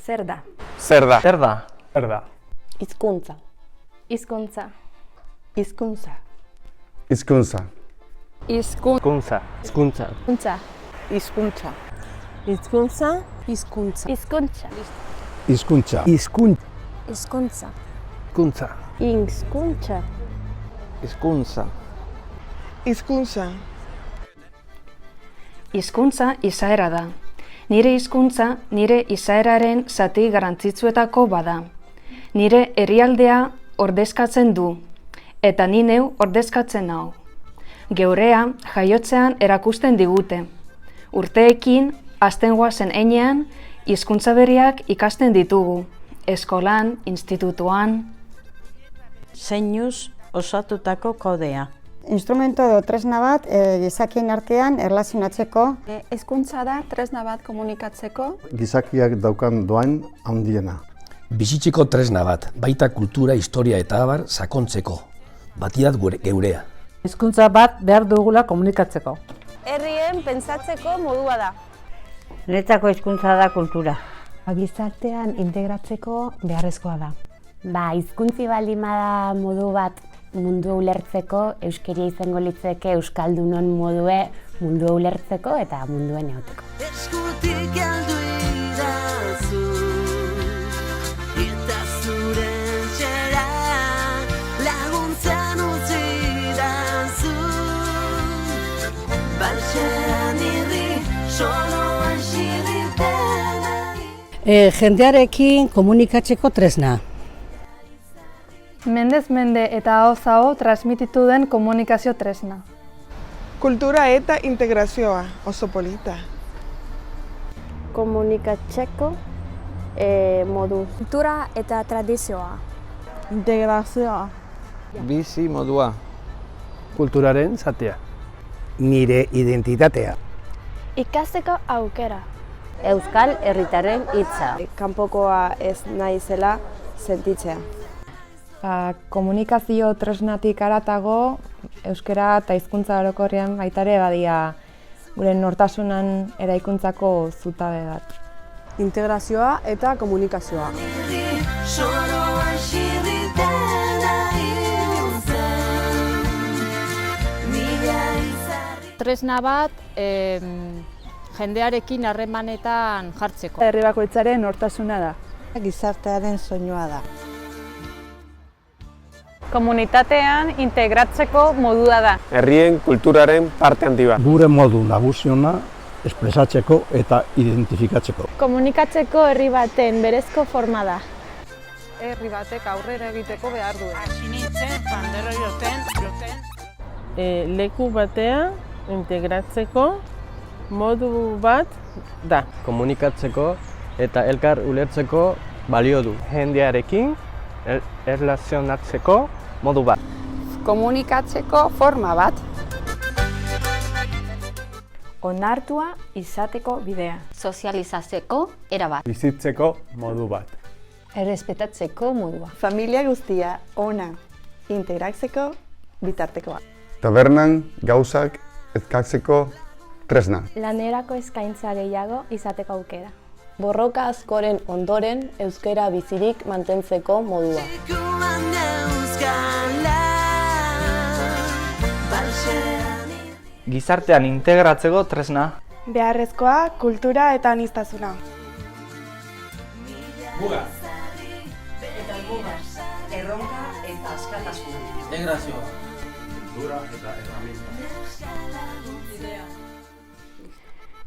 Zer da? Zer da? Zer da? Zer da? Hizkuntza. Hizkuntza. Hizkuntza. Hizkuntza. Hizkuntza. Hizkuntza. Hizkuntza. Hizkuntza. Hizkuntza. Hizkuntza. Hizkuntza. Hizkuntza. Hizkuntza. Hizkuntza. Hizkuntza. Hizkuntza. Hizkuntza. Hizkuntza izaera da. Nire hizkuntza nire izaeraren zati garrantzitsuetako bada. Nire herrialdea ordezkatzen du, eta ni neu ordezkatzen nau. Geurea jaiotzean erakusten digute. Urteekin, hasten goazen heinean, hizkuntza berriak ikasten ditugu. Eskolan, institutuan. Zeinuz osatutako kodea. Instrumento edo tresna bat gizakien artean erlazionatzeko. Hizkuntza da tresna bat komunikatzeko. Gizakiak daukan doain handiena. Bizitzeko tresna bat, baita kultura, historia eta abar sakontzeko. Batidat geurea. Hizkuntza bat behar dugula komunikatzeko. Herrien pentsatzeko modua da. Niretzako hizkuntza da kultura. Gizartean integratzeko beharrezkoa da. Hizkuntzi baldin bada modu bat mundua ulertzeko, euskeria izango litzeke euskaldunon modue mundua ulertzeko eta munduen euteko. Eskutik aldu idazu, eta zuren txera laguntzan utzi idazu. Baltxean irri, soloan xirriten Jendearekin komunikatzeko tresna. Mendez mende eta ahoz aho transmititu den komunikazio tresna. Kultura eta integrazioa, oso polita. Komunikatzeko modu. Kultura eta tradizioa. Integrazioa. Bizi modua. Kulturaren zatia. Nire identitatea. Ikasteko aukera. Euskal herritarren hitza. Kanpokoa ez naizela sentitzea. Komunikazio tresnatik haratago, euskara eta hizkuntza orokorrean baita ere badia gure nortasunan eraikuntzako zutabe bat. Integrazioa eta komunikazioa. soloan xirriten ahiltzen, mila izarri. Tresna bat jendearekin harremanetan jartzeko. Herri bakoitzaren nortasuna da. Gizartearen soinua da. Komunitatean integratzeko modua da. Herrien kulturaren parte handi bat. Gure modu nagusiona espresatzeko eta identifikatzeko. Komunikatzeko herri baten berezko forma da. Herri batek aurrera egiteko behar du. Leku batea integratzeko modu bat da. Komunikatzeko eta elkar ulertzeko balio du. Jendearekin erlazionatzeko modu bat. Komunikatzeko forma bat. Onartua izateko bidea. Sozializatzeko era bat. Bizitzeko modu bat. Errespetatzeko modua. Familia guztia ona integratzeko bitartekoa. Tabernan gauzak ezkatzeko tresna. Lanerako eskaintza gehiago izateko aukera. Borroka askoren ondoren euskara bizirik mantentzeko modua. Sekuan euskala, baltxean Gizartean integratzeko tresna. Beharrezkoa kultura eta aniztasuna. Muga. Eta muga. Erronka eta askatasuna. Integrazioa. Kultura eta herramienta.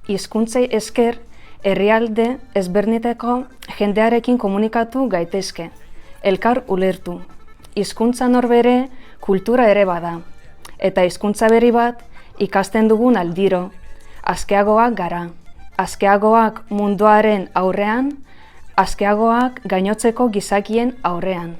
Hizkuntzei esker, herrialde ezberdinetako jendearekin komunikatu gaitezke, elkar ulertu. Hizkuntza norbere kultura ere bada, eta hizkuntza berri bat ikasten dugun aldiro. Askeagoak gara, askeagoak munduaren aurrean, askeagoak gainotzeko gizakien aurrean.